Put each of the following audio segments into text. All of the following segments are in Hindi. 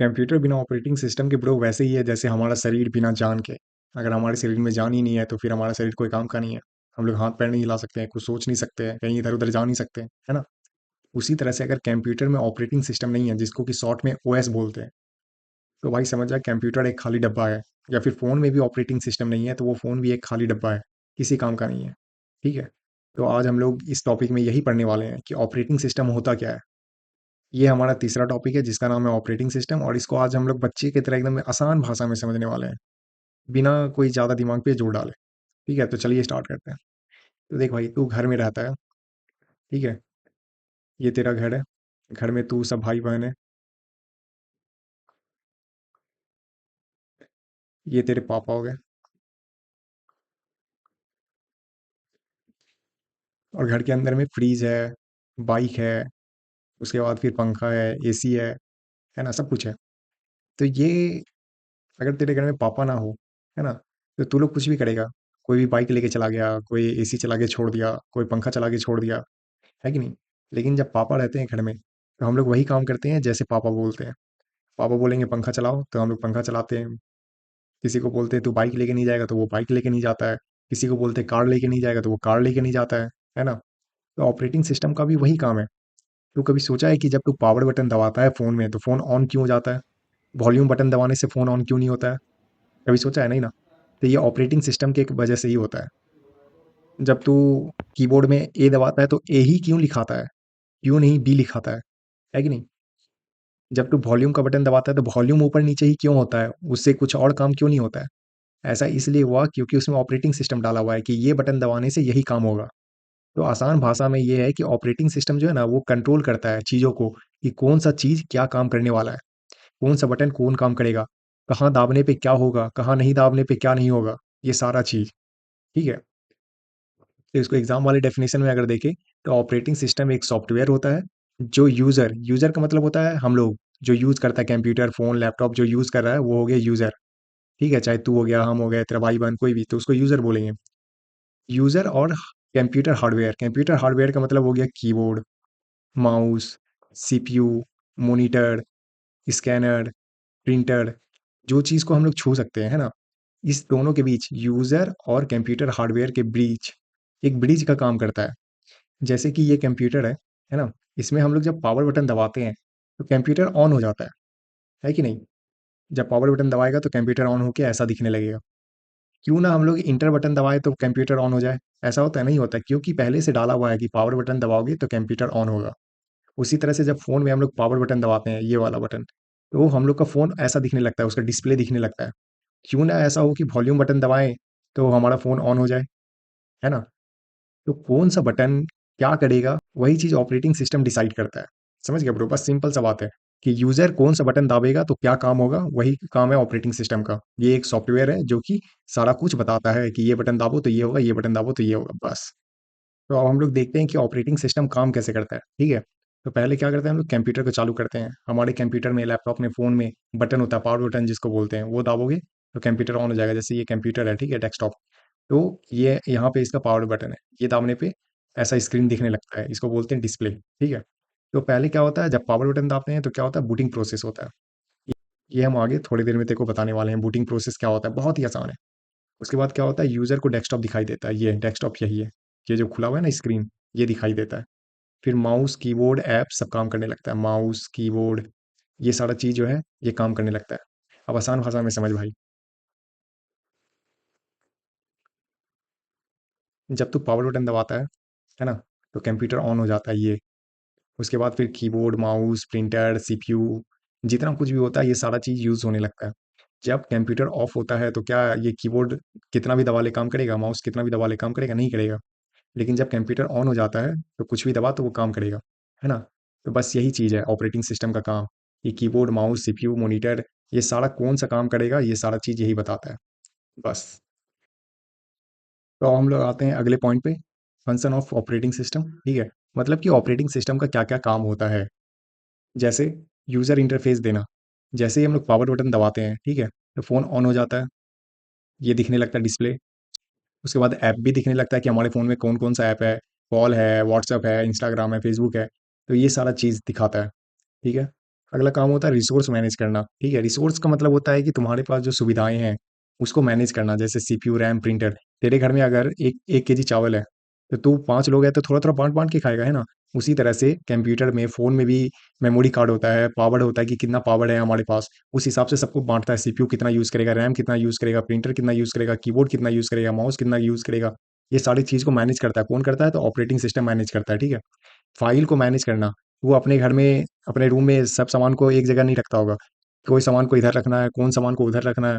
कंप्यूटर बिना ऑपरेटिंग सिस्टम के ब्रो वैसे ही है जैसे हमारा शरीर बिना जान के। अगर हमारे शरीर में जान ही नहीं है तो फिर हमारा शरीर कोई काम का नहीं है। हम लोग हाथ पैर नहीं हिला सकते हैं, कुछ सोच नहीं सकते हैं, कहीं इधर उधर जा नहीं सकते हैं, है ना। उसी तरह से अगर कंप्यूटर में ऑपरेटिंग सिस्टम नहीं है, जिसको कि शॉर्ट में ओएस बोलते हैं, तो भाई समझ जाए कंप्यूटर एक खाली डब्बा है। या फिर फ़ोन में भी ऑपरेटिंग सिस्टम नहीं है तो वो फ़ोन भी एक खाली डब्बा है, किसी काम का नहीं है। ठीक है। तो आज हम लोग इस टॉपिक में यही पढ़ने वाले हैं कि ऑपरेटिंग सिस्टम होता क्या है। ये हमारा तीसरा टॉपिक है जिसका नाम है ऑपरेटिंग सिस्टम, और इसको आज हम लोग बच्चे की तरह एकदम आसान भाषा में समझने वाले हैं, बिना कोई ज़्यादा दिमाग पे जोर डाले। ठीक है, तो चलिए स्टार्ट करते हैं। तो देख भाई, तू घर में रहता है। ठीक है। ये तेरा घर है। घर में तू सब भाई बहन है। ये तेरे पापा हो गए। और घर के अंदर में फ्रीज है, बाइक है, उसके बाद फिर पंखा है, एसी है ना, सब कुछ है। तो ये, अगर तेरे घर में पापा ना हो, है ना, तो तू लोग कुछ भी करेगा। कोई भी बाइक लेके चला गया, कोई एसी चला के छोड़ दिया, कोई पंखा चला के छोड़ दिया, है कि नहीं। लेकिन जब पापा रहते हैं घर में, तो हम लोग वही काम करते हैं जैसे पापा बोलते हैं। पापा बोलेंगे पंखा चलाओ तो हम लोग पंखा चलाते हैं। किसी को बोलते हैं तू बाइक लेके नहीं जाएगा तो वो बाइक लेके नहीं जाता है। किसी को बोलते हैं कार लेके नहीं जाएगा तो वो कार लेके नहीं जाता है ना। तो ऑपरेटिंग सिस्टम का भी वही काम है। तू कभी सोचा है कि जब तू पावर बटन दबाता है फ़ोन में तो फ़ोन ऑन क्यों हो जाता है? वॉल्यूम बटन दबाने से फ़ोन ऑन क्यों नहीं होता है? कभी सोचा है? नहीं ना। तो ये ऑपरेटिंग सिस्टम की एक वजह से ही होता है। जब तू कीबोर्ड में ए दबाता है तो ए ही क्यों लिखाता है? क्यों नहीं बी लिखाता है कि नहीं? जब तू वॉल्यूम का बटन दबाता है तो वॉल्यूम ऊपर नीचे ही क्यों होता है? उससे कुछ और काम क्यों नहीं होता है? ऐसा इसलिए हुआ क्योंकि उसमें ऑपरेटिंग सिस्टम डाला हुआ है कि ये बटन दबाने से यही काम होगा। तो आसान भाषा में ये है कि ऑपरेटिंग सिस्टम जो है ना, वो कंट्रोल करता है चीज़ों को, कि कौन-सा चीज़ क्या काम करने वाला है, कौन-सा बटन कौन काम करेगा, कहाँ दाबने पे क्या होगा, कहाँ नहीं दाबने पे क्या नहीं होगा, ये सारा चीज़। ठीक है? तो इसको एग्ज़ाम वाले डेफ़िनेशन में अगर देखें, तो ऑपरेटिंग सिस्टम एक सॉफ्टवेयर होता है, जो यूज़र का मतलब होता है हम लोग, जो यूज़ करता है कंप्यूटर, फ़ोन, लैपटॉप जो यूज़ कर रहा है, वो हो गया यूज़र। ठीक है? चाहे तू हो गया, हम हो गए, तेरा भाई-बहन कोई भी, तो उसको यूज़र बोलेंगे। यूज़र और कंप्यूटर हार्डवेयर का मतलब हो गया keyboard, mouse, CPU, monitor, scanner, printer, जो चीज़ को हम लोग छू सकते हैं, है ना? इस दोनों के बीच, यूज़र और कंप्यूटर हार्डवेयर के बीच एक ब्रिज का काम करता है। जैसे कि ये कंप्यूटर है ना? इसमें हम लोग जब पावर बटन दबाते हैं, तो कंप्यूटर ऑन हो जाता है कि नहीं? जब पावर बटन दबाएगा तो कंप्यूटर ऑन होके ऐसा दिखने लगेगा। क्यों ना हम लोग इंटर बटन दबाएँ तो कंप्यूटर ऑन हो जाए? ऐसा होता है? नहीं होता, क्योंकि पहले से डाला हुआ है कि पावर बटन दबाओगे तो कंप्यूटर ऑन होगा। उसी तरह से जब फ़ोन में हम लोग पावर बटन दबाते हैं, ये वाला बटन, तो हम लोग का फ़ोन ऐसा दिखने लगता है, उसका डिस्प्ले दिखने लगता है। क्यों ना ऐसा हो कि वॉल्यूम बटन दबाएँ, तो हमारा फ़ोन ऑन हो जाए, है ना? तो कौन-सा बटन क्या करेगा, वही चीज़ ऑपरेटिंग सिस्टम डिसाइड करता है। समझ गए ब्रो? बस सिंपल सा बात है कि यूज़र कौन-सा बटन दाबेगा तो क्या काम होगा, वही काम है ऑपरेटिंग सिस्टम का। ये एक सॉफ्टवेयर है जो कि सारा कुछ बताता है कि ये बटन दाबो तो ये होगा, ये बटन दाबो तो ये होगा, बस। तो अब हम लोग देखते हैं कि ऑपरेटिंग सिस्टम काम कैसे करता है, ठीक है? तो पहले क्या करते हैं हम लोग, कंप्यूटर को चालू करते हैं। हमारे कंप्यूटर में, लैपटॉप में, फ़ोन में बटन होता है, पावर बटन जिसको बोलते हैं, वो दाबोगे तो कंप्यूटर ऑन हो जाएगा। जैसे ये कंप्यूटर है, ठीक है, डेस्कटॉप। तो ये यहाँ पे इसका पावर बटन है, ये दाबने पे ऐसा स्क्रीन दिखने लगता है, इसको बोलते हैं डिस्प्ले, ठीक है? तो पहले क्या होता है, जब पावर बटन दाबते हैं तो क्या होता है, बूटिंग प्रोसेस होता है। ये हम आगे थोड़ी देर में तेरे को बताने वाले हैं, बूटिंग प्रोसेस क्या होता है, बहुत ही आसान है। उसके बाद क्या होता है, यूज़र को डेस्कटॉप दिखाई देता है, ये डेस्कटॉप यही है। ये जो खुला हुआ है ना स्क्रीन, ये दिखाई देता है। फिर माउस, कीबोर्ड, ऐप सब काम करने लगता है। माउस, कीबोर्ड, ये सारा चीज़ जो है, ये काम करने लगता है। अब आसान भाषा में समझ भाई। जब तू पावर बटन दबाता है ना? तो कंप्यूटर ऑन हो जाता है ये। उसके बाद फिर कीबोर्ड, माउस, प्रिंटर, सीपीयू, जितना कुछ भी होता है, ये सारा चीज़ यूज़ होने लगता है। जब कंप्यूटर ऑफ होता है, तो क्या ये कीबोर्ड कितना भी दबा ले काम करेगा? माउस कितना भी दबा ले काम करेगा? नहीं करेगा। लेकिन जब कंप्यूटर ऑन हो जाता है, तो कुछ भी दबा तो वो काम करेगा, है ना? तो बस यही चीज़ है ऑपरेटिंग सिस्टम का काम, कि कीबोर्ड, माउस, सीपीयू, मॉनिटर, ये सारा कौन-सा काम करेगा, ये सारा चीज़ यही बताता है, बस। तो अब हम लोग आते हैं अगले पॉइंट पे, फंक्शन ऑफ ऑपरेटिंग सिस्टम, ठीक है? मतलब कि ऑपरेटिंग सिस्टम का क्या-क्या काम होता है। जैसे यूज़र इंटरफ़ेस देना, जैसे ही हम लोग पावर बटन दबाते हैं, ठीक है? तो फ़ोन ऑन हो जाता है, ये दिखने लगता है डिस्प्ले। उसके बाद ऐप भी दिखने लगता है कि हमारे फ़ोन में कौन-कौन सा ऐप है, कॉल है, व्हाट्सएप है, इंस्टाग्राम है, फेसबुक है, तो ये सारा चीज़ दिखाता है, ठीक है? अगला काम होता है रिसोर्स मैनेज करना, ठीक है? रिसोर्स का मतलब होता है कि तुम्हारे पास जो सुविधाएँ हैं, उसको मैनेज करना, जैसे सीपीयू, रैम, प्रिंटर। तेरे घर में अगर 1 केजी चावल है, तो तू 5 लोग हैं तो थोड़ा-थोड़ा बाँट-बाँट के खाएगा, है ना? उसी तरह से कंप्यूटर में, फ़ोन में भी मेमोरी कार्ड होता है, पावर होता है कि कितना पावर है हमारे पास, उस हिसाब से सबको बाँटता है। सीपीयू कितना यूज़ करेगा, रैम कितना यूज़ करेगा, प्रिंटर कितना यूज़ करेगा, कीबोर्ड कितना यूज़ करेगा, माउस कितना यूज़ करेगा, ये सारी चीज़ को मैनेज करता है। कौन करता है? तो ऑपरेटिंग सिस्टम मैनेज करता है, ठीक है? फ़ाइल को मैनेज करना, वो अपने घर में, अपने रूम में सब सामान को एक जगह नहीं रखता होगा। कोई सामान को इधर रखना है, कौन सामान को उधर रखना है,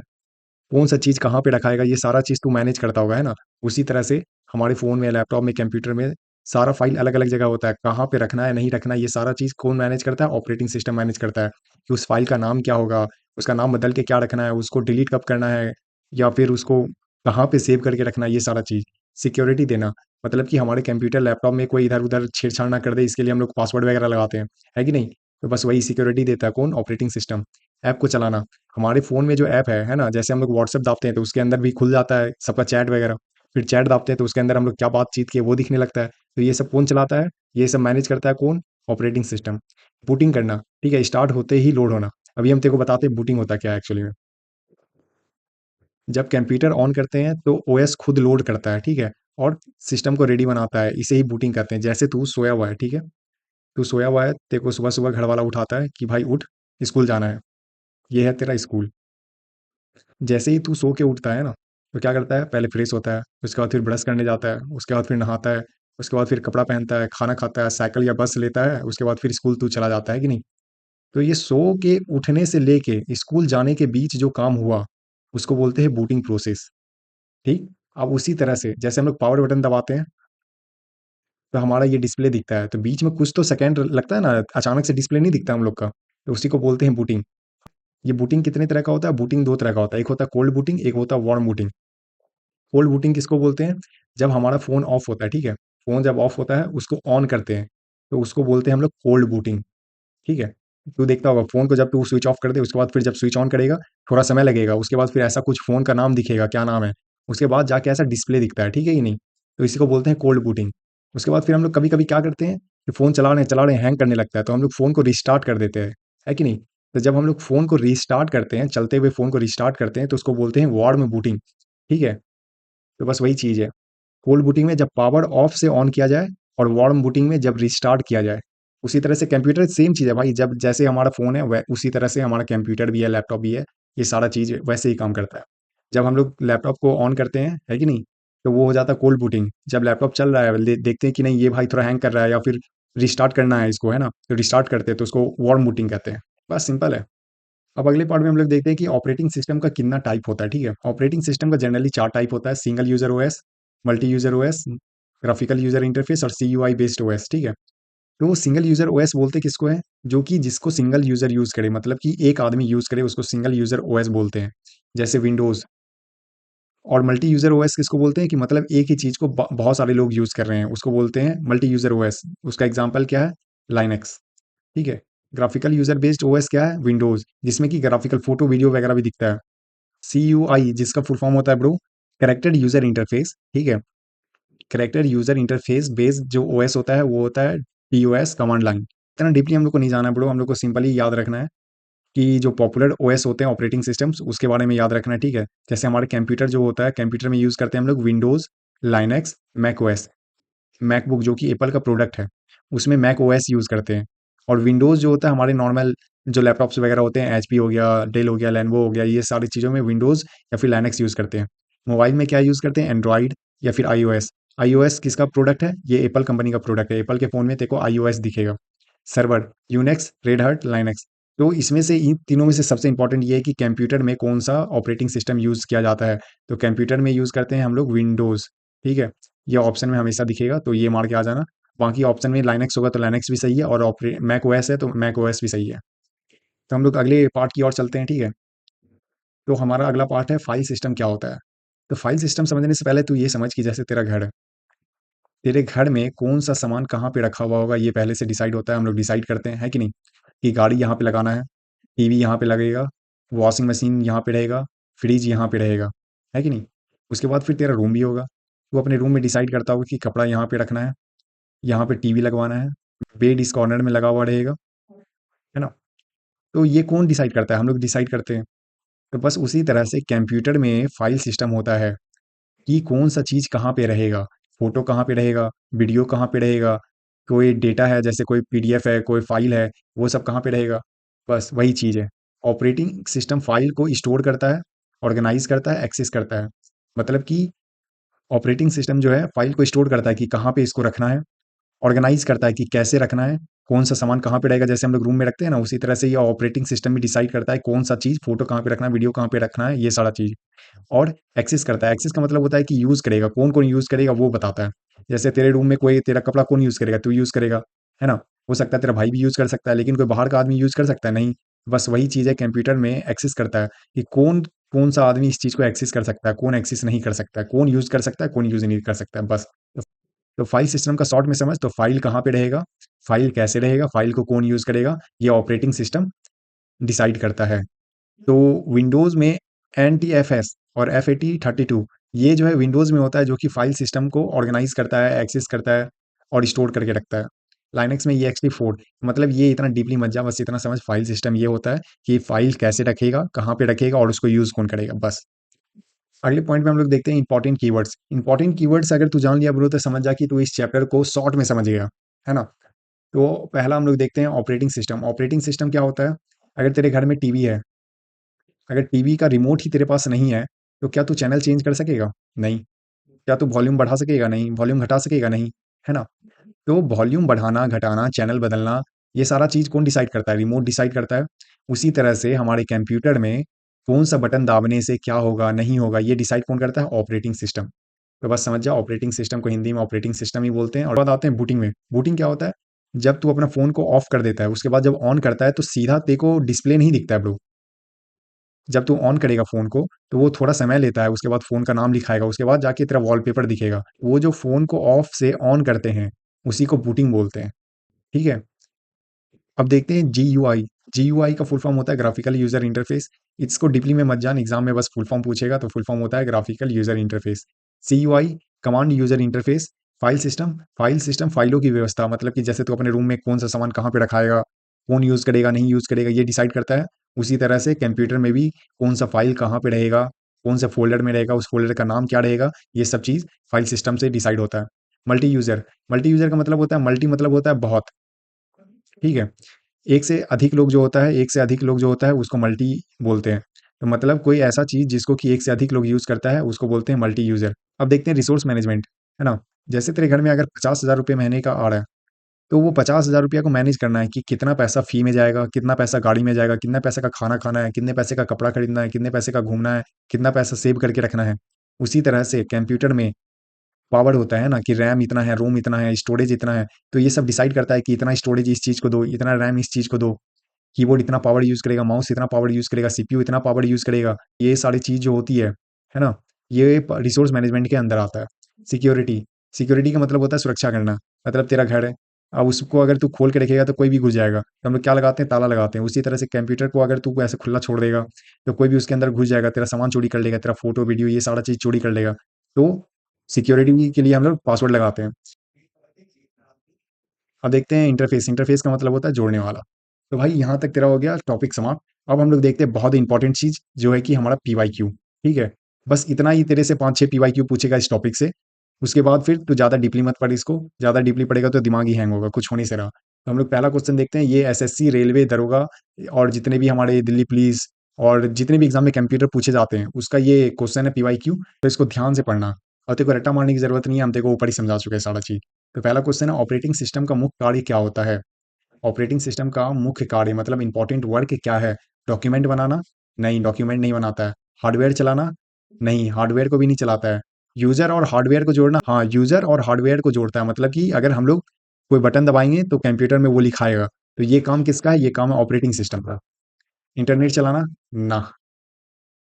कौन-सा चीज़ कहाँ पे रखाएगा, ये सारा चीज़ तू मैनेज करता होगा, है ना? उसी तरह से हमारे फ़ोन में, लैपटॉप में, कंप्यूटर में सारा फ़ाइल अलग-अलग जगह होता है। कहाँ पे रखना है, नहीं रखना है, ये सारा चीज़ कौन मैनेज करता है? ऑपरेटिंग सिस्टम मैनेज करता है, कि उस फ़ाइल का नाम क्या होगा, उसका नाम बदल के क्या रखना है, उसको डिलीट कब करना है, या फिर उसको कहाँ पे सेव करके रखना है, ये सारा चीज़। सिक्योरिटी देना, मतलब कि हमारे कंप्यूटर, लैपटॉप में कोई इधर-उधर छेड़छाड़ ना कर दे, इसके लिए हम लोग पासवर्ड वगैरह लगाते हैं, है कि नहीं? तो बस वही सिक्योरिटी देता है कौन? Operating system. ऐप को चलाना, हमारे फ़ोन में जो ऐप है ना? जैसे हम लोग व्हाट्सएप दाबते हैं तो उसके अंदर भी खुल जाता है सबका चैट वगैरह। फिर चैट दाबते हैं तो उसके अंदर हम लोग क्या बातचीत किए वो दिखने लगता है। तो ये सब कौन चलाता है? ये सब मैनेज करता है कौन? Operating system. बूटिंग करना, ठीक है? स्टार्ट होते ही लोड होना। अभी हम तेरे को बताते हैं बूटिंग होता क्या है एक्चुअली में। जब कंप्यूटर ऑन करते हैं तो ओएस खुद लोड करता है, ठीक है? और सिस्टम को रेडी बनाता है, इसे ही बूटिंग कहते हैं। जैसे तू सोया हुआ है, ठीक है? तू सोया हुआ है, तेरे को सुबह-सुबह घर वाला उठाता है कि भाई उठ, स्कूल जाना है। ये है तेरा स्कूल। जैसे ही तू सो के उठता है ना, तो क्या करता है? पहले फ्रेश होता है, उसके बाद फिर ब्रश करने जाता है, उसके बाद फिर नहाता है, उसके बाद फिर कपड़ा पहनता है, खाना खाता है, साइकिल या बस लेता है, उसके बाद फिर स्कूल तू चला जाता है कि नहीं? तो ये सो के उठने से लेके स्कूल जाने के बीच जो काम हुआ, उसको बोलते हैं बूटिंग प्रोसेस, ठीक? अब उसी तरह से जैसे हम लोग पावर बटन दबाते हैं, तो हमारा ये डिस्प्ले दिखता है, तो बीच में कुछ तो सेकंड लगता है ना, अचानक से डिस्प्ले नहीं दिखता हम लोग का, तो उसी को बोलते हैं बूटिंग। ये बूटिंग कितने तरह का होता है? बूटिंग 2 तरह का होता है, एक होता है कोल्ड बूटिंग, एक होता है वार्म बूटिंग। कोल्ड बूटिंग किसको बोलते हैं? जब हमारा फ़ोन ऑफ होता है, ठीक है? फ़ोन जब ऑफ होता है, उसको ऑन करते हैं, तो उसको बोलते हैं हम लोग कोल्ड बूटिंग, ठीक है? तू देखता होगा फ़ोन को जब तू स्विच ऑफ कर दे, उसके बाद फिर जब स्विच ऑन करेगा, थोड़ा समय लगेगा, उसके बाद फिर ऐसा कुछ फ़ोन का नाम दिखेगा, क्या नाम है? उसके बाद जाके ऐसा डिस्प्ले दिखता है, ठीक है कि नहीं? तो इसी को बोलते हैं कोल्ड बूटिंग। उसके बाद फिर हम लोग कभी-कभी क्या करते हैं कि फ़ोन चला रहे हैं, हैंग करने लगता है, तो हम लोग फ़ोन को रिस्टार्ट कर देते हैं, है कि नहीं? तो जब हम लोग फ़ोन को रिस्टार्ट करते हैं, चलते हुए फ़ोन को रिस्टार्ट करते हैं, तो उसको बोलते हैं वार्म बूटिंग, ठीक है? तो बस वही चीज़ है। कोल्ड बूटिंग में जब पावर ऑफ से ऑन किया जाए और वार्म बूटिंग में जब रिस्टार्ट किया जाए। उसी तरह से कंप्यूटर सेम चीज़ है भाई, जब जैसे हमारा फ़ोन है वै उसी तरह से हमारा कंप्यूटर भी है, लैपटॉप भी है, ये सारा चीज़ वैसे ही काम करता है। जब हम लोग लैपटॉप को ऑन करते हैं, है कि नहीं? तो वो हो जाता है कोल्ड बूटिंग। जब लैपटॉप चल रहा है, देखते हैं कि नहीं ये भाई थोड़ा हैंग कर रहा है या फिर रिस्टार्ट करना है इसको, है ना? तो रिस्टार्ट करते हैं तो उसको वार्म बूटिंग कहते हैं। बस सिंपल है। अब अगले पार्ट में हम लोग देखते हैं कि ऑपरेटिंग सिस्टम का कितना टाइप होता है, ठीक है? ऑपरेटिंग सिस्टम का जनरली 4 टाइप होता है, single user OS, multi user OS, graphical user interface और सीयूआई बेस्ड ओएस, ठीक है? तो सिंगल यूज़र ओएस बोलते किसको है? जो कि जिसको सिंगल यूज़र यूज़ करे, मतलब कि एक आदमी यूज़ करे, उसको सिंगल यूज़र ओएस बोलते हैं, जैसे विंडोज़। और मल्टी यूज़र ओएस किसको बोलते हैं? कि मतलब एक ही चीज़ को बहुत सारे लोग यूज़ कर रहे हैं, उसको बोलते हैं मल्टी यूज़र ओएस। उसका एग्ज़ाम्पल क्या है? लाइनक्स। ठीक है? ग्राफिकल यूज़र बेस्ड ओएस क्या है? विंडोज़, जिसमें कि ग्राफिकल फ़ोटो, वीडियो वगैरह भी दिखता है। सीयूआई जिसका फुल फॉर्म होता है ब्रो, कैरेक्टर यूज़र इंटरफेस, ठीक है? कैरेक्टर यूज़र इंटरफेस बेस्ड जो ओएस होता है, वो होता है टीओएस कमांड लाइन। इतना डीपली हम लोग को नहीं जाना है ब्रो, हम लोग को सिंपली याद रखना है कि जो पॉपुलर ओएस होते हैं ऑपरेटिंग सिस्टम्स, उसके बारे में याद रखना है, ठीक है? जैसे हमारे कंप्यूटर जो होता है, कंप्यूटर में यूज़ करते हैं हम लोग Windows, Linux, Mac OS. MacBook जो कि एप्पल का प्रोडक्ट है, उसमें मैक ओएस यूज़ करते हैं। और विंडोज़ जो होता है हमारे नॉर्मल जो लैपटॉप्स वगैरह होते हैं, एचपी हो गया, डेल हो गया, लेनोवो हो गया, ये सारी चीज़ों में विंडोज़ या फिर लाइनक्स यूज़ करते हैं। मोबाइल में क्या यूज़ करते हैं? एंड्रॉइड या फिर आईओएस। आईओएस किसका प्रोडक्ट है? ये एप्पल कंपनी का प्रोडक्ट है। एप्पल के फ़ोन में तेरे को आईओएस दिखेगा। Server, Unix, red hat, Linux. तो इसमें से इन तीनों में से सबसे इंपॉर्टेंट ये है कि कंप्यूटर में कौन-सा ऑपरेटिंग सिस्टम यूज़ किया जाता है। तो कंप्यूटर में यूज़ करते हैं हम लोग विंडोज़, ठीक है? ये ऑप्शन में हमेशा दिखेगा, तो ये मार के आ जाना। बाकी ऑप्शन में लाइनक्स होगा तो लाइनक्स भी सही है, और मैक ओएस है तो मैक ओएस भी सही है। तो हम लोग अगले पार्ट की ओर चलते हैं, ठीक है? तो हमारा अगला पार्ट है फाइल सिस्टम क्या होता है? तो फाइल सिस्टम समझने से पहले तू ये समझ कि जैसे तेरा घर है, तेरे घर में कौन-सा सामान कहाँ पे रखा हुआ होगा, ये पहले से डिसाइड होता है, हम लोग डिसाइड करते हैं, है कि नहीं? कि गाड़ी यहाँ पे लगाना है, टीवी यहाँ पे लगेगा, वॉशिंग मशीन यहाँ पे रहेगा, फ्रिज यहाँ पे रहेगा, है कि नहीं? उसके बाद फिर तेरा रूम भी होगा। तू अपने रूम में डिसाइड करता होगा कि कपड़ा यहाँ पे रखना है, यहाँ पे टीवी लगवाना है, बेड इस कॉर्नर में लगा हुआ रहेगा, है ना? तो ये कौन डिसाइड करता है? हम लोग डिसाइड करते हैं। तो बस उसी तरह से कंप्यूटर में फाइल सिस्टम होता है कि कौन सा चीज़ कहाँ पे रहेगा, फ़ोटो कहाँ पे रहेगा, वीडियो कहाँ पे रहेगा, कोई डेटा है जैसे कोई पीडीएफ है, कोई फ़ाइल है, वो सब कहाँ पे रहेगा, बस वही चीज़ है। ऑपरेटिंग सिस्टम फ़ाइल को स्टोर करता है, ऑर्गेनाइज़ करता है, एक्सेस करता है। मतलब कि ऑपरेटिंग सिस्टम जो है फ़ाइल को स्टोर करता है कि कहाँ पे इसको रखना है, ऑर्गेनाइज़ करता है कि कैसे रखना है, कौन-सा सामान कहाँ पे रहेगा, जैसे हम लोग रूम में रखते हैं ना, उसी तरह से ये ऑपरेटिंग सिस्टम भी डिसाइड करता है कौन-सा चीज़, फ़ोटो कहाँ पे रखना है, वीडियो कहाँ पे रखना है, ये सारा चीज़। और एक्सेस करता है। एक्सेस का मतलब होता है कि यूज़ करेगा, कौन-कौन यूज़ करेगा वो बताता है। जैसे तेरे रूम में कोई तेरा कपड़ा कौन यूज़ करेगा? तू यूज़ करेगा, है ना? हो सकता है तेरा भाई भी यूज़ कर सकता है, लेकिन कोई बाहर का आदमी यूज़ कर सकता है? नहीं। बस वही चीज़ है कंप्यूटर में एक्सेस करता है कि कौन-सा आदमी इस चीज़ को एक्सेस कर सकता है, कौन एक्सेस नहीं कर सकता है, कौन यूज़ कर सकता है, कौन यूज़ नहीं कर सकता है, बस। तो फाइल सिस्टम का शॉर्ट में समझ तो फाइल कहाँ पे रहेगा, फाइल कैसे रहेगा, फाइल को कौन यूज़ करेगा, ये ऑपरेटिंग सिस्टम डिसाइड करता है। तो विंडोज़ में एनटीएफएस और FAT32 ये जो है विंडोज़ में होता है जो कि फाइल सिस्टम को ऑर्गेनाइज़ करता है, एक्सेस करता है और स्टोर करके रखता है। लाइनक्स में EXT4 मतलब ये इतना डीपली मत जा, बस इतना समझ फाइल सिस्टम ये होता है कि फाइल कैसे रखेगा, कहाँ पे रखेगा और उसको यूज़ कौन करेगा, बस। अगले पॉइंट में हम लोग देखते हैं इंपॉर्टेंट कीवर्ड्स। इंपॉर्टेंट कीवर्ड्स अगर तू जान लिया ब्रो तो समझ जा कि तू इस चैप्टर को शॉर्ट में समझ गया, है ना? तो पहला हम लोग देखते हैं ऑपरेटिंग सिस्टम। ऑपरेटिंग सिस्टम क्या होता है? अगर तेरे घर में टीवी है, अगर टीवी का रिमोट ही तेरे पास नहीं है, तो क्या तू चैनल चेंज कर सकेगा? नहीं। क्या तू वॉल्यूम बढ़ा सकेगा? नहीं। वॉल्यूम घटा सकेगा? नहीं। है ना? तो वॉल्यूम बढ़ाना, घटाना, चैनल बदलना, ये सारा चीज़ कौन डिसाइड करता है? रिमोट डिसाइड करता है। उसी तरह से हमारे कंप्यूटर में कौन-सा बटन दाबने से क्या होगा, नहीं होगा, ये डिसाइड कौन करता है? Operating system. तो बस समझ जा ऑपरेटिंग सिस्टम को हिंदी में ऑपरेटिंग सिस्टम ही बोलते हैं और बाद आते हैं बूटिंग में। बूटिंग क्या होता है? जब तू अपना फ़ोन को ऑफ कर देता है, उसके बाद जब ऑन करता है तो सीधा तेरे को डिस्प्ले नहीं दिखता है ब्रो। जब तू ऑन करेगा फ़ोन को, तो वो थोड़ा समय लेता है, उसके बाद फ़ोन का नाम लिखाएगा, उसके बाद जाके तेरा वॉलपेपर दिखेगा। वो जो फ़ोन को ऑफ से ऑन करते हैं, उसी को बूटिंग बोलते हैं, ठीक है? अब देखते हैं जीयूआई। जीयूआई का फुल फॉर्म होता है ग्राफिकल यूज़र इंटरफेस। इसको डीपली में मत जान, एग्ज़ाम में बस फुल फॉर्म पूछेगा, तो फुल फॉर्म होता है graphical user interface. CUI command user interface. File system फाइलों की व्यवस्था, मतलब कि जैसे तू अपने रूम में कौन-सा सामान कहाँ पे रखाएगा, कौन यूज़ करेगा, नहीं यूज़ करेगा, ये डिसाइड करता है। उसी तरह से कंप्यूटर में भी कौन-सा फाइल कहाँ पे रहेगा, कौन से फ़ोल्डर में रहेगा, उस फ़ोल्डर का नाम क्या रहेगा, ये सब चीज़ फाइल सिस्टम से डिसाइड होता है। मल्टी यूज़र का मतलब होता है मल्टी मतलब होता है बहुत, ठीक है? एक से अधिक लोग जो होता है एक से अधिक लोग जो होता है उसको मल्टी बोलते हैं। तो मतलब कोई ऐसा चीज़ जिसको कि एक से अधिक लोग यूज़ करता है उसको बोलते हैं मल्टी यूज़र। अब देखते हैं रिसोर्स मैनेजमेंट, है ना? जैसे तेरे घर में अगर 50,000 रुपए महीने का आ रहा है, तो वो 50,000 रुपया को मैनेज करना है कि कितना पैसा फ़ी में जाएगा, कितना पैसा गाड़ी में जाएगा, कितना पैसे का खाना खाना है, कितने पैसे का कपड़ा खरीदना है, कितने पैसे का घूमना है, कितना पैसा सेव करके रखना है। उसी तरह से कंप्यूटर में पावर होता है ना कि रैम इतना है, रोम इतना है, स्टोरेज इतना है, तो ये सब डिसाइड करता है कि इतना स्टोरेज इस चीज़ को दो, इतना रैम इस चीज़ को दो। कीबोर्ड इतना पावर यूज़ करेगा, माउस इतना पावर यूज़ करेगा, सीपीयू इतना पावर यूज़ करेगा। ये सारी चीज़ जो होती है ना? ये प रिसोर्स मैनेजमेंट के अंदर आता है। सिक्योरिटी, सिक्योरिटी का मतलब होता है सुरक्षा करना। मतलब तेरा घर है, अब उसको अगर तू खोल के रखेगा तो कोई भी घुस जाएगा। तो हम लोग क्या लगाते हैं? ताला लगाते हैं। उसी तरह से कंप्यूटर को अगर तू ऐसे खुला छोड़ देगा, तो कोई भी उसके अंदर घुस जाएगा, तेरा सामान चोरी कर लेगा, तेरा फ़ोटो, वीडियो ये सारा चीज़ चोरी कर लेगा। तो सिक्योरिटी के लिए हम लोग पासवर्ड लगाते हैं। अब देखते हैं इंटरफ़ेस, इंटरफ़ेस का मतलब होता है जोड़ने वाला। तो भाई यहाँ तक तेरा हो गया टॉपिक समाप्त। अब हम लोग देखते हैं बहुत इंपॉर्टेंट चीज़ जो है कि हमारा पीवाईक्यू, ठीक है? बस इतना ही तेरे से 5-6 पीवाईक्यू पूछेगा इस टॉपिक से। उसके बाद फिर तू ज़्यादा डीपली मत पढ़ इसको, ज़्यादा डीपली पढ़ेगा तो दिमाग ही हैंग होगा, कुछ हो नहीं से रहा। तो हम लोग पहला क्वेश्चन देखते हैं, ये एसएससी, रेलवे, दरोगा और जितने भी हमारे दिल्ली पुलिस और जितने भी एग्ज़ाम में कंप्यूटर पूछे जाते हैं, उसका ये क्वेश्चन है पीवाईक्यू, तो इसको ध्यान से पढ़ना और तेरे को रट्टा मारने की ज़रूरत नहीं है, हम तेरे को ऊपर ही समझा चुके हैं सारा चीज़। तो पहला क्वेश्चन है ऑपरेटिंग सिस्टम का मुख्य कार्य क्या होता है? ऑपरेटिंग सिस्टम का मुख्य कार्य मतलब इंपॉर्टेंट वर्क क्या है? डॉक्यूमेंट बनाना? नहीं, डॉक्यूमेंट नहीं बनाता है। हार्डवेयर चलाना? नहीं, हार्डवेयर को भी नहीं चलाता है। यूज़र और हार्डवेयर को जोड़ना? हाँ, यूज़र और हार्डवेयर को जोड़ता है, मतलब कि अगर हम लोग कोई बटन दबाएँगे तो कंप्यूटर में वो लिखाएगा। तो ये काम किसका है? ये काम है ऑपरेटिंग सिस्टम का। इंटरनेट चलाना? ना।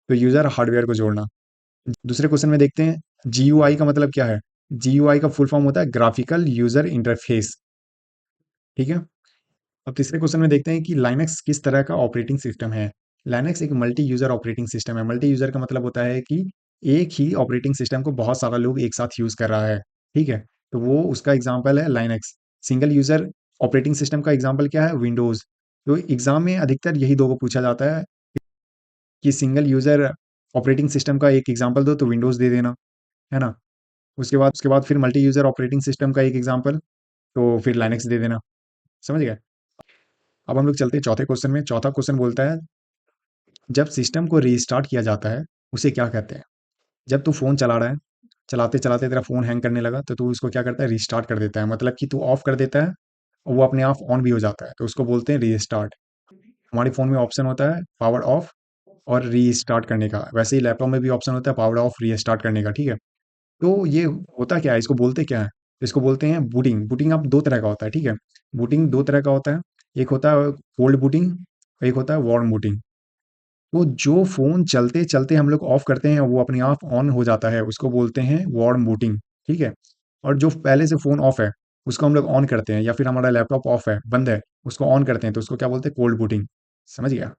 तो यूज़र हार्डवेयर को जोड़ना। दूसरे क्वेश्चन में देखते हैं, जीयूआई का मतलब क्या है? जीयूआई का फुल फॉर्म होता है ग्राफिकल यूज़र इंटरफेस, ठीक है? अब तीसरे क्वेश्चन में देखते हैं कि लाइनक्स किस तरह का ऑपरेटिंग सिस्टम है। लाइनक्स एक मल्टी यूज़र ऑपरेटिंग सिस्टम है। मल्टी यूज़र का मतलब होता है कि एक ही ऑपरेटिंग सिस्टम को बहुत सारा लोग एक साथ यूज़ कर रहा है, ठीक है? तो वो उसका एग्ज़ाम्पल है Linux. Single user operating system का एग्ज़ाम्पल क्या है? विंडोज़। तो एग्ज़ाम में अधिकतर यही 2 को पूछा जाता है कि सिंगल यूज़र ऑपरेटिंग सिस्टम का एक एग्ज़ाम्पल दो, तो विंडोज़ दे देना, है ना? उसके बाद फिर मल्टी यूज़र ऑपरेटिंग सिस्टम का एक एग्ज़ाम्पल, तो फिर लाइनक्स दे देना। समझ गए? अब हम लोग चलते हैं चौथे क्वेश्चन में। चौथा क्वेश्चन बोलता है, जब सिस्टम को रीस्टार्ट किया जाता है, उसे क्या कहते हैं? जब तू फ़ोन चला रहा है, चलाते-चलाते तेरा फ़ोन हैंग करने लगा, तो तू उसको क्या करता है, रीस्टार्ट कर देता है। मतलब कि तू ऑफ कर देता है और वो अपने आप ऑन भी हो जाता है, तो उसको बोलते हैं रीस्टार्ट। हमारे फ़ोन में ऑप्शन होता है पावर ऑफ और रीस्टार्ट करने का, वैसे ही लैपटॉप में भी ऑप्शन होता है पावर ऑफ, रीस्टार्ट करने का, ठीक है? तो ये होता क्या है, इसको बोलते क्या है? इसको बोलते हैं बूटिंग। बूटिंग अब 2 तरह का होता है, ठीक है? बूटिंग 2 तरह का होता है, एक होता है कोल्ड बूटिंग, एक होता है वार्म बूटिंग। तो जो फ़ोन चलते-चलते हम लोग ऑफ करते हैं, वो अपने आप ऑन हो जाता है, उसको बोलते हैं वार्म बूटिंग, ठीक है? और जो पहले से फ़ोन ऑफ है, उसको हम लोग ऑन करते हैं, या फिर हमारा लैपटॉप ऑफ है, बंद है, उसको ऑन करते हैं, तो उसको क्या बोलते हैं, कोल्ड बूटिंग। समझ गया?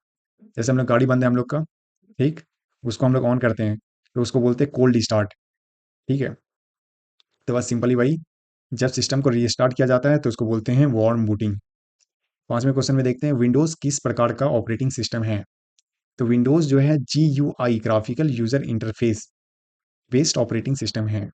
जैसे हम लोग गाड़ी बंद है हम लोग का, ठीक? उसको हम लोग ऑन करते हैं, तो उसको बोलते हैं कोल्ड स्टार्ट, ठीक है? तो बस सिंपली वही, जब सिस्टम को रीस्टार्ट किया जाता है, तो उसको बोलते हैं वार्म बूटिंग। 5वें क्वेश्चन में देखते हैं, विंडोज़ किस प्रकार का ऑपरेटिंग सिस्टम है? तो विंडोज़ जो है GUI, graphical user interface based operating system है।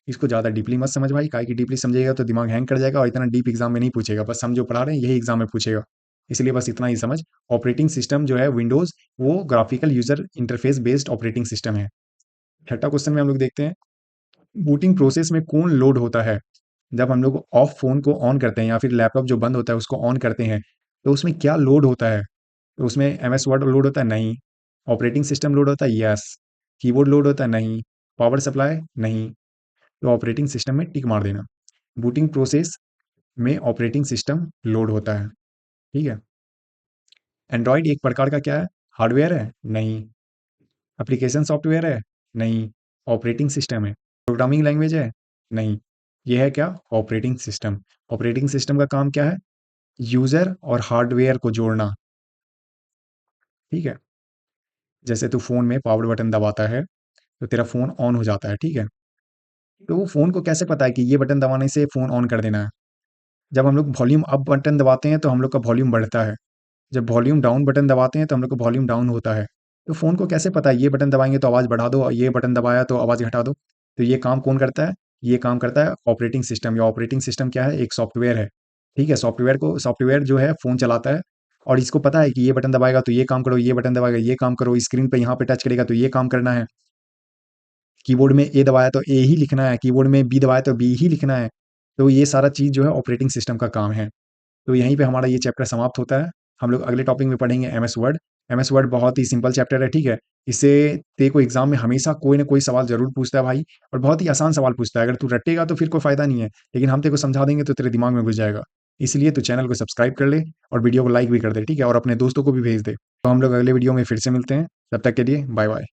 इसको ज़्यादा डीपली मत समझ भाई, काहे कि डीपली समझेगा तो दिमाग हैंग कर जाएगा और इतना डीप एग्ज़ाम में नहीं पूछेगा। बस हम जो पढ़ा रहे हैं यही एग्ज़ाम में पूछेगा। इसलिए बस इतना ही समझ, ऑपरेटिंग सिस्टम जो है विंडोज़, वो graphical user interface based operating system है। छठा क्वेश्चन में हम लोग देखते हैं, बूटिंग प्रोसेस में कौन लोड होता है? जब हम लोग ऑफ फ़ोन को ऑन करते हैं या फिर लैपटॉप जो बंद होता है उसको ऑन करते हैं, तो उसमें क्या लोड होता है? तो उसमें एमएस वर्ड लोड होता है? नहीं। ऑपरेटिंग सिस्टम लोड होता है? यस। कीबोर्ड लोड होता है? नहीं। Power supply? नहीं। तो ऑपरेटिंग सिस्टम में टिक मार देना। बूटिंग प्रोसेस में ऑपरेटिंग सिस्टम लोड होता है, ठीक है? एंड्रॉइड एक प्रकार का क्या है? हार्डवेयर है? नहीं। एप्लीकेशन सॉफ्टवेयर है? नहीं। ऑपरेटिंग सिस्टम है। प्रोग्रामिंग लैंग्वेज है? नहीं। ये है क्या? Operating system. ऑपरेटिंग सिस्टम का काम क्या है? यूज़र और हार्डवेयर को जोड़ना, ठीक है? जैसे तू फ़ोन में पावर बटन दबाता है, तो तेरा फ़ोन ऑन हो जाता है, ठीक है? तो वो फ़ोन को कैसे पता है कि ये बटन दबाने से फ़ोन ऑन कर देना है? जब हम लोग वॉल्यूम अप बटन दबाते हैं, तो हम लोग का वॉल्यूम बढ़ता है। जब वॉल्यूम डाउन बटन दबाते हैं, तो हम लोग का वॉल्यूम डाउन होता है। तो फ़ोन को कैसे पता है ये बटन दबाएँगे तो आवाज़ बढ़ा दो और ये बटन दबाया तो आवाज़ घटा दो? तो ये काम कौन करता है? ये काम करता है ऑपरेटिंग सिस्टम, या ऑपरेटिंग सिस्टम क्या है? एक सॉफ्टवेयर है, ठीक है? सॉफ्टवेयर जो है फ़ोन चलाता है और इसको पता है कि ये बटन दबाएगा तो ये काम करो, ये बटन दबाएगा ये काम करो, स्क्रीन पे यहाँ पे टच करेगा तो ये काम करना है। कीबोर्ड में ए दबाया तो ए ही लिखना है, कीबोर्ड में बी दबाया तो बी ही लिखना है। तो ये सारा चीज़ जो है ऑपरेटिंग सिस्टम का काम है। तो यहीं पे हमारा ये चैप्टर समाप्त होता है। हम लोग अगले टॉपिक में पढ़ेंगे एमएस वर्ड। एमएस वर्ड बहुत ही सिंपल चैप्टर है, ठीक है? इससे तेरे को एग्ज़ाम में हमेशा कोई ना कोई सवाल ज़रूर पूछता है भाई, और बहुत ही आसान सवाल पूछता है। अगर तू रटेगा तो फिर कोई फ़ायदा नहीं है, लेकिन हम तेरे को समझा देंगे तो तेरे दिमाग में घुस जाएगा। इसलिए तू चैनल को सब्सक्राइब कर ले और वीडियो को लाइक भी कर दे, ठीक है? और अपने दोस्तों को भी भेज दे। तो हम लोग अगले वीडियो में फिर से मिलते हैं। तब तक के लिए बाय-बाय।